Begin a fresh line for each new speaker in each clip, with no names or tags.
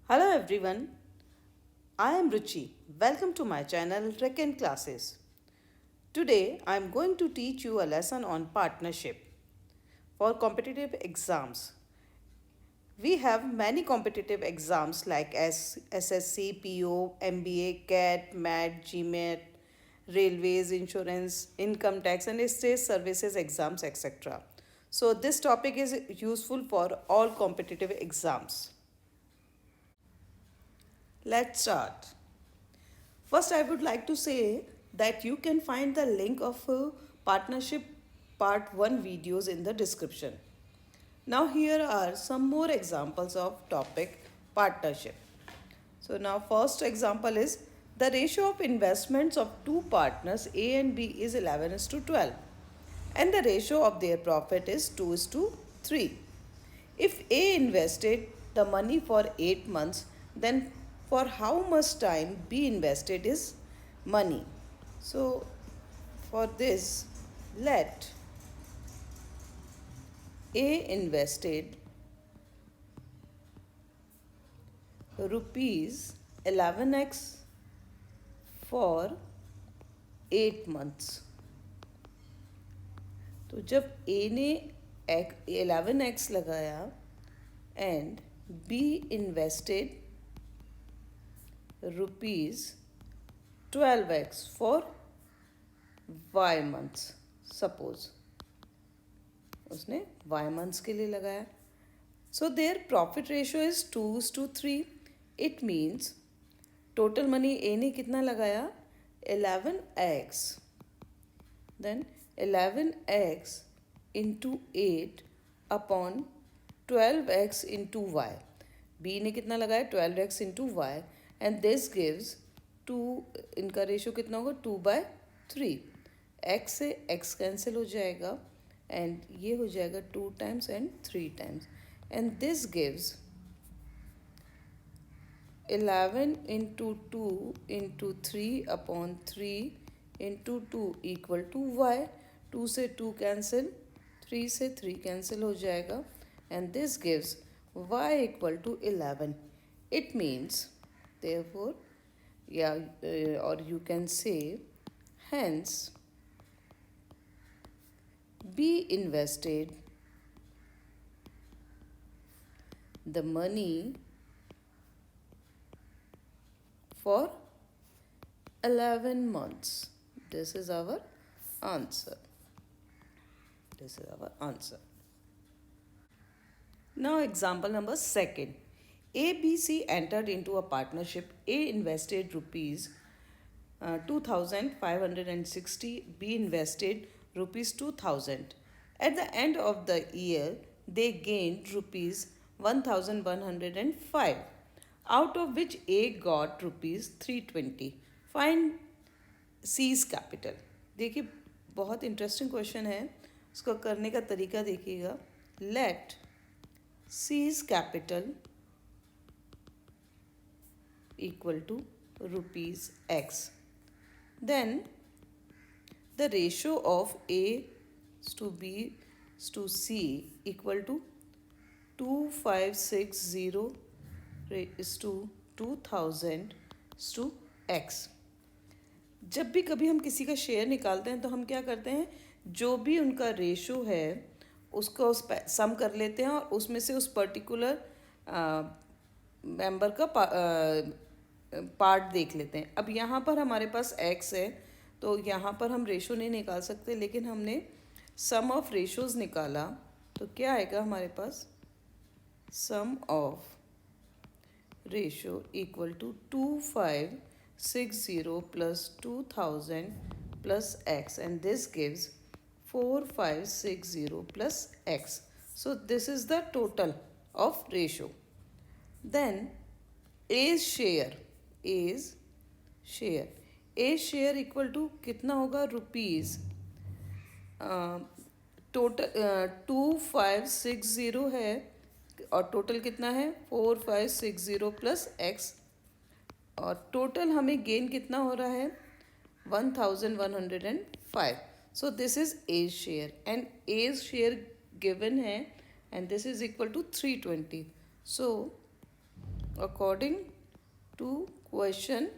Hello everyone, I am Ruchi. Welcome to my channel Reckon Classes. Today I am going to teach you a lesson on partnership for competitive exams. We have many competitive exams like SSC, PO, MBA, CAT, MAT, GMAT, railways, insurance, income tax, and state services exams, etc. So, this topic is useful for all competitive exams. Let's start. First, I would like to say that you can find the link of partnership part 1 videos in the description. Now, here are some more examples of topic partnership. So, now first example is the ratio of investments of two partners A and B is 11 is to 12 and the ratio of their profit is 2 is to 3. If A invested the money for 8 months, then for how much time B invested is money. So, for this, let A invested rupees 11x for 8 months. तो जब A ने 11x लगाया and B invested rupees 12x for y months, suppose उसने y months के लिए लगाया. So their profit ratio is 2:3. It means total money A ने कितना लगाया 11x, then 11x into 8 upon 12x into y. B ने कितना लगाया 12x into y and this gives 2. इनका रेशो कितना होगा 2/3. x से x कैंसिल हो जाएगा एंड ये हो जाएगा 2 times and 3 times and this gives 11 into 2 into 3 upon 3 into 2 equal to y. 2 से 2 कैंसिल 3 से 3 कैंसिल हो जाएगा and this gives y equal to 11. It means therefore or you can say hence B invested the money for 11 months. This is our answer. Now example number 2. ABC entered into a partnership. A invested rupees 2560, B invested rupees 2000. At the end of the year, they gained rupees 1105, out of which A got rupees 320. Find C's capital. देखिए बहुत interesting question है, उसको करने का तरीका देखिएगा. Let C's capital equal to rupees x. Then the ratio of A to B to C equal to 2560 is to 2000 is to x. जब भी कभी हम किसी का शेयर निकालते हैं तो हम क्या करते हैं, जो भी उनका रेशो है उसको सम कर लेते हैं और उसमें से उस पर्टिकुलर मेंबर का पार्ट देख लेते हैं. अब यहाँ पर हमारे पास x है तो यहाँ पर हम रेशो नहीं निकाल सकते, लेकिन हमने सम ऑफ रेशोज़ निकाला तो क्या आएगा हमारे पास, sum of ratio equal to 2560 plus 2000 plus x and this gives 4560 plus x. So this is the total of ratio. Then A's share equal to कितना होगा रुपीज़, टोटल 2560 है और टोटल कितना है 4560 प्लस x और टोटल हमें gain कितना हो रहा है 1105. So this is A's share and A's share given है and this is equal to 320. So according to question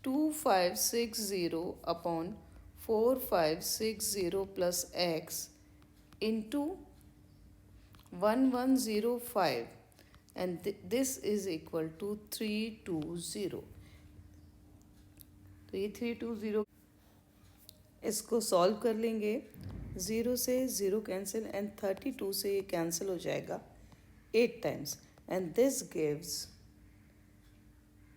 2560 upon 4560 plus x into 1105, and this is equal to 320. 3320 इसको solve कर लेंगे. 0 से 0 कैंसिल एंड 32 से ये कैंसिल हो जाएगा 8 times, and this gives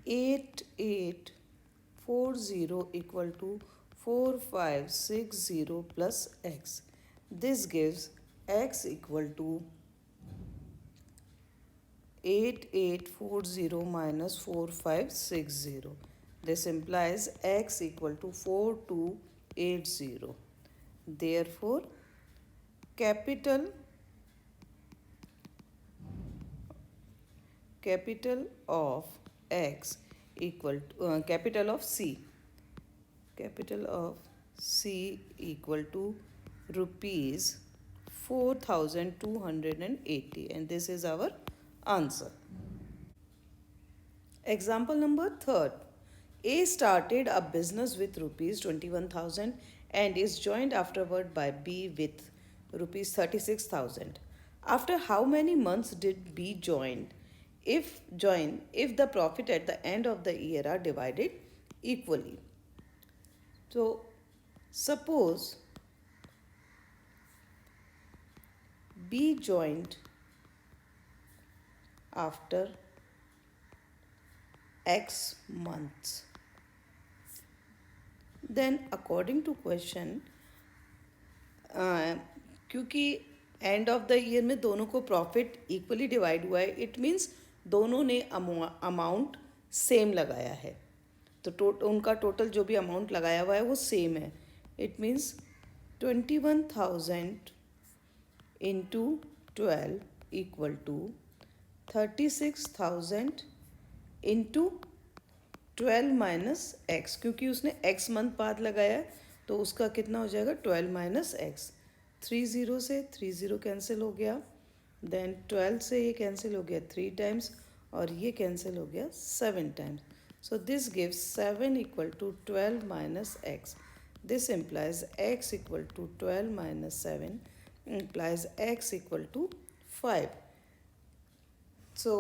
8840 equal to 4560 plus x. This gives x equal to 8840 minus 4560. This implies x equal to 4280. Therefore, capital of x equal to capital of C equal to rupees 4280, and this is our answer. Example number 3. A started a business with rupees 21,000 and is joined afterward by B with rupees 36,000. After how many months did B join if the profit at the end of the year are divided equally? So suppose B joined after X months. Then according to question, क्योंकि end of the year में दोनों को profit equally divide हुआ है, it means दोनों ने amount same लगाया है. तो उनका टोटल जो भी अमाउंट लगाया हुआ है वो सेम है. It means 21,000 into 12 equal to 36,000 into 12 minus x, क्योंकि उसने एक्स मंथ बाद लगाया है तो उसका कितना हो जाएगा 12 माइनस एक्स. 30 से 30 कैंसिल हो गया, देन 12 से ये कैंसिल हो गया 3 टाइम्स और ये कैंसिल हो गया 7 times. So this gives 7 equal to 12 minus x. This implies x equal to 12 minus 7 implies x equal to 5. So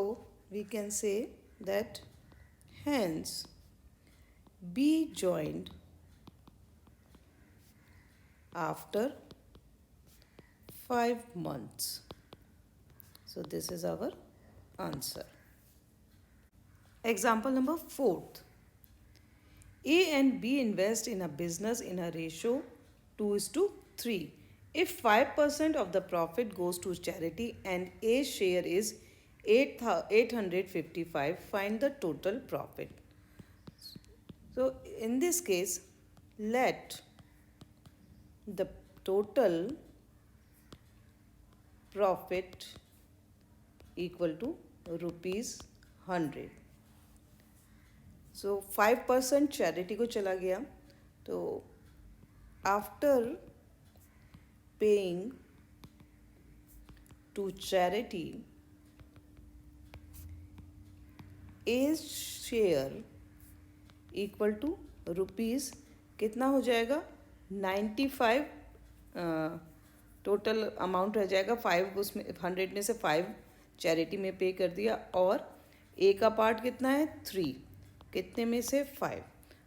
we can say that hence B joined after 5 months. So this is our answer. Example number 4. A and B invest in a business in a ratio 2:3. If 5% of the profit goes to charity and A's share is 855, find the total profit. So in this case, let the total profit equal to rupees 100. So 5% charity को चला गया, तो after paying to charity A's share equal to rupees कितना हो जाएगा 95. Total amount रह जाएगा 5, उसमें 100 में से 5 चैरिटी में पे कर दिया, और ए का पार्ट कितना है 3, कितने में से 5.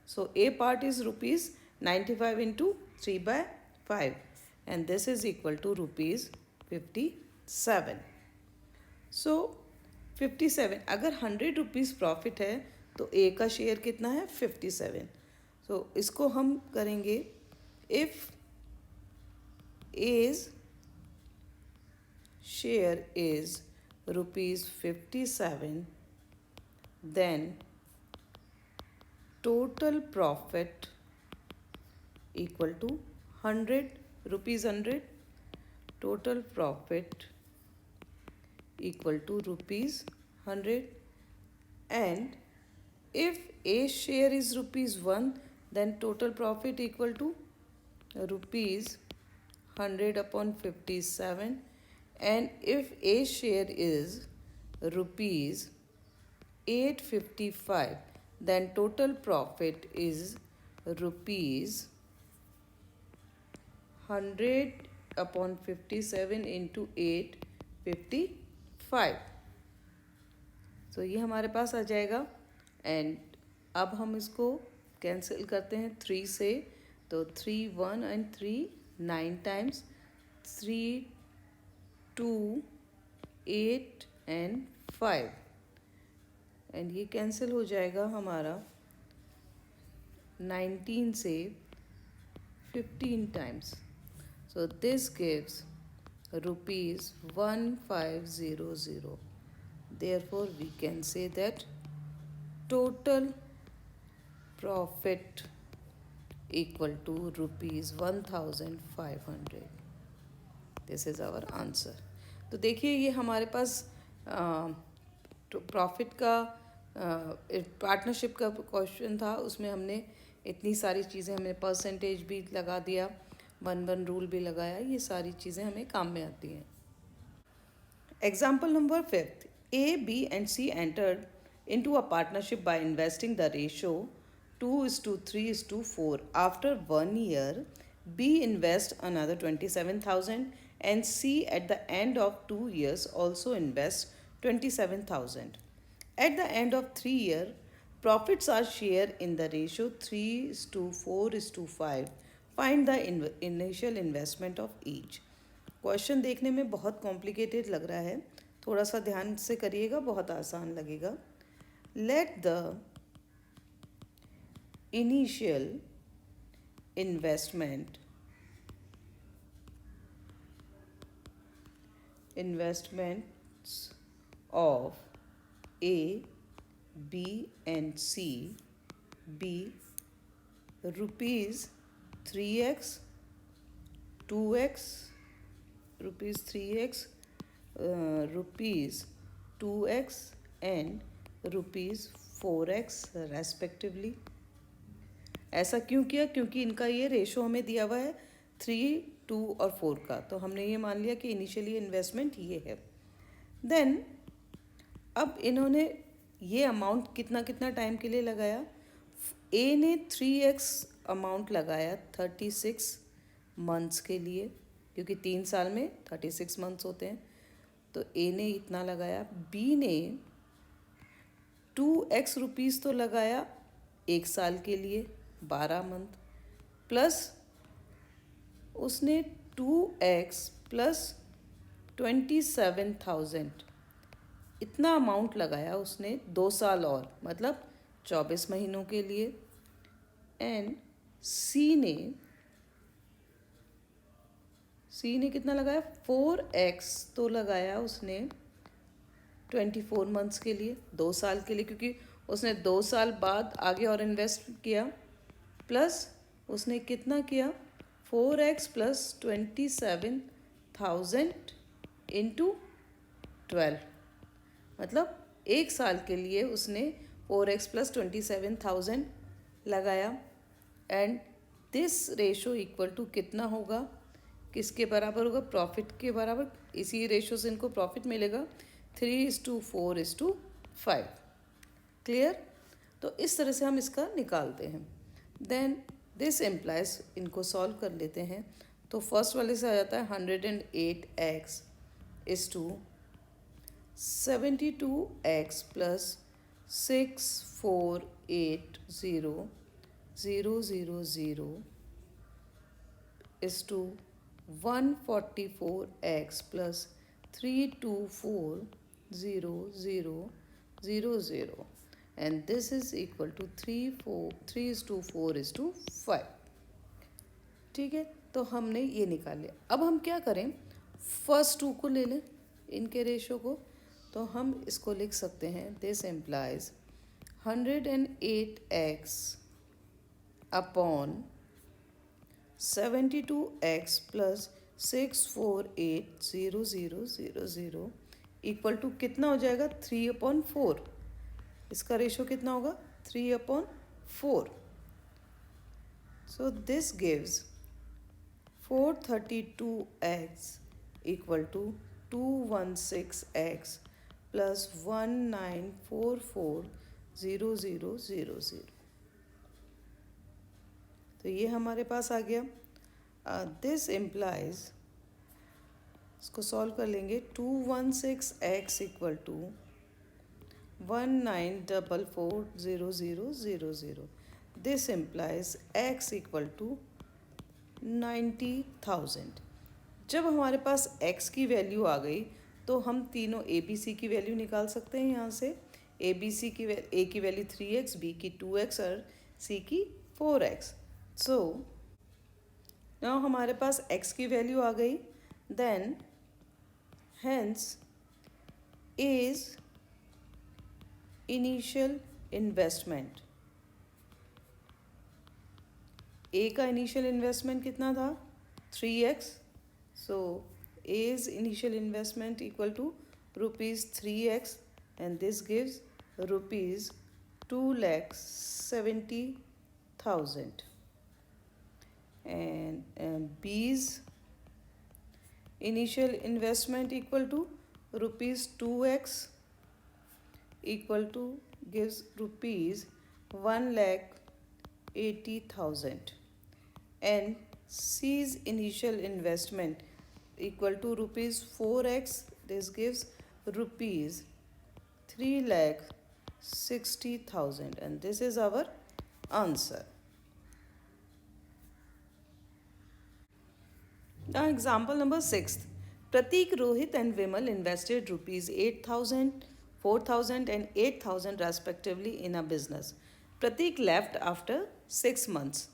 So A part is rupees 95 into 3/5 and this is equal to rupees 57. So 57, अगर 100 रुपीज़ प्रॉफिट है तो ए का शेयर कितना है 57. सो इसको हम करेंगे, if A's share is rupees 57, then total profit equal to 100 rupees 100, total profit equal to rupees 100, and if A share is rupees 1, then total profit equal to rupees 100 upon 57, and if A share is rupees 855, then total profit is rupees 100 upon 57 into 855. तो ये हमारे पास आ जाएगा. And अब हम इसको cancel करते हैं 3 से. तो 3 1 एंड 3 9 टाइम्स, 3 2 8 एंड 5. एंड ये कैंसिल हो जाएगा हमारा 19 से 15 times. So this gives rupees 1500. Therefore, we can say that total profit equal to rupees 1500. This is our answer. तो देखिए ये हमारे पास प्रॉफिट का पार्टनरशिप का क्वेश्चन था. उसमें हमने इतनी सारी चीज़ें, हमने परसेंटेज भी लगा दिया, 1-1 रूल भी लगाया. ये सारी चीज़ें हमें काम में आती हैं. Example number 5. A, B and C entered into a partnership by investing the ratio 2:3:4. After 1 year, B invests another 27,000 and C at the end of 2 years also invests 27,000. At the end of 3 years, profits are shared in the ratio 3:4:5. Find the initial investment of each. Question देखने में बहुत complicated लग रहा है, थोड़ा सा ध्यान से करिएगा, बहुत आसान लगेगा. Let the initial investments of A, B and C be rupees 3x, 2x, rupees 3x, rupees 2x and rupees 4x respectively. ऐसा क्यों किया? क्योंकि इनका ये रेशो हमें दिया हुआ है 3, 2 और 4 का. तो हमने ये मान लिया कि इनिशियली इन्वेस्टमेंट ये है. देन अब इन्होंने ये अमाउंट कितना कितना टाइम के लिए लगाया. ए ने 3x अमाउंट लगाया 36 मंथ्स के लिए, क्योंकि 3 साल में 36 मंथ्स होते हैं. तो ए ने इतना लगाया. बी ने 2x रुपीज़ तो लगाया 1 साल के लिए 12 मंथ, प्लस उसने 2x प्लस 27,000 इतना अमाउंट लगाया उसने 2 साल और, मतलब 24 महीनों के लिए. एंड सी ने कितना लगाया? 4x तो लगाया उसने 24 मंथ्स के लिए, 2 साल के लिए, क्योंकि उसने 2 साल बाद आगे और इन्वेस्ट किया. प्लस उसने कितना किया? 4x प्लस 27,000 इंटू 12, मतलब 1 साल के लिए उसने 4x प्लस 27,000 लगाया. And this ratio equal to कितना होगा? किसके बराबर होगा? प्रॉफिट के बराबर. इसी रेशो से इनको प्रॉफिट मिलेगा 3:4:5. क्लियर? तो इस तरह से हम इसका निकालते हैं. देन दिस इम्प्लाइज, इनको सॉल्व कर लेते हैं. तो फर्स्ट वाले से आ जाता है 108x is to 72x plus 6480000 is to 144x plus 3240000, and this is equal to 3:4:5. ठीक है, तो हमने ये निकाल लिया. अब हम क्या करें? फर्स्ट 2 को ले लें, इनके रेशो को. तो हम इसको लिख सकते हैं, this implies 108x upon 72x plus 6480000 equal to कितना हो जाएगा? 3/4. इसका रेशो कितना होगा? 3/4. So this gives 432x equal to 216x plus 19440000। तो ये हमारे पास आ गया। दिस इम्प्लाइज, इसको सॉल्व कर लेंगे। 216x equal to 19440000। This implies x equal to 90,000। जब हमारे पास x की वैल्यू आ गई तो हम तीनों ए बी सी की वैल्यू निकाल सकते हैं यहाँ से। ए की वैल्यू 3x, बी की 2x और सी की 4x। सो नाउ हमारे पास x की वैल्यू आ गई। Then hence is initial investment, A का इनिशियल इन्वेस्टमेंट कितना था? 3x। So A's initial investment equal to rupees 3x, and this gives rupees 2,70,000. And B's initial investment equal to rupees 2x equal to gives rupees 1,80,000. And C's initial investment equal to rupees 4x, this gives rupees 3,60,000, and this is our answer. Now example number 6. Pratik, Rohit and Vimal invested rupees 8,000, 4,000 and 8,000 respectively in a business. Pratik left after 6 months.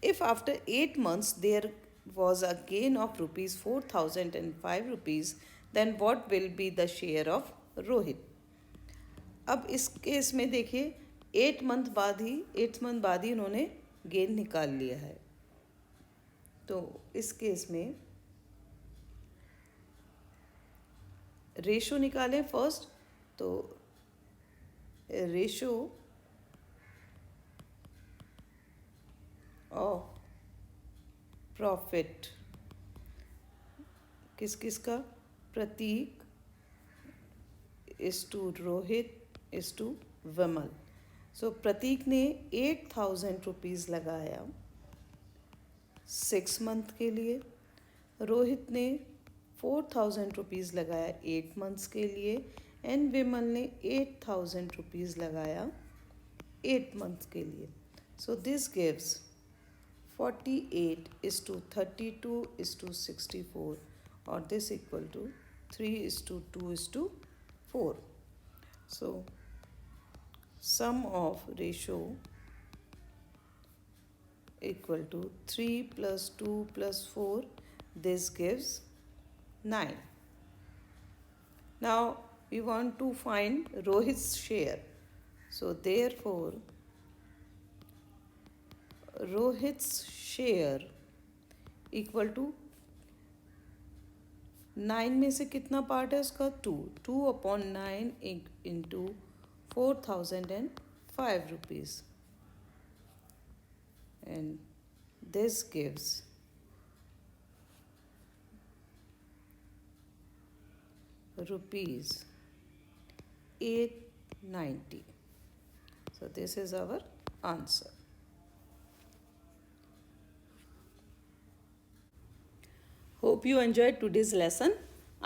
If after 8 months there was a gain of rupees 4,005 rupees, then what will be the share of Rohit? अब इस case में देखिए 8 month बाद ही इन्होंने gain निकाल लिया है। तो इस केस में रेशो निकालें फर्स्ट। तो रेशो ऑफ प्रॉफिट किस किस का? Prateek is to Rohit is to Vimal. So Prateek ने 8,000 रुपीज़ लगाया 6 मंथ के लिए, रोहित ने 4,000 रुपीज़ लगाया 8 मंथ्स के लिए, एंड विमल ने 8,000 रुपीज़ लगाया 8 मंथ्स के लिए। सो this gives 48:32:64, or this equal to 3:2:4. So sum of ratio equal to 3 plus 2 plus 4, this gives 9. Now we want to find Rohit's share. So therefore Rohit's share equal to 9 में से कितना part है उसका? 2/9 into 4,005 rupees, and this gives rupees 890. So this is our answer. Hope you enjoyed today's lesson.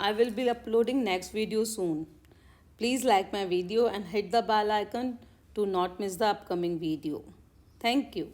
I will be uploading next video soon. Please like my video and hit the bell icon to not miss the upcoming video. Thank you.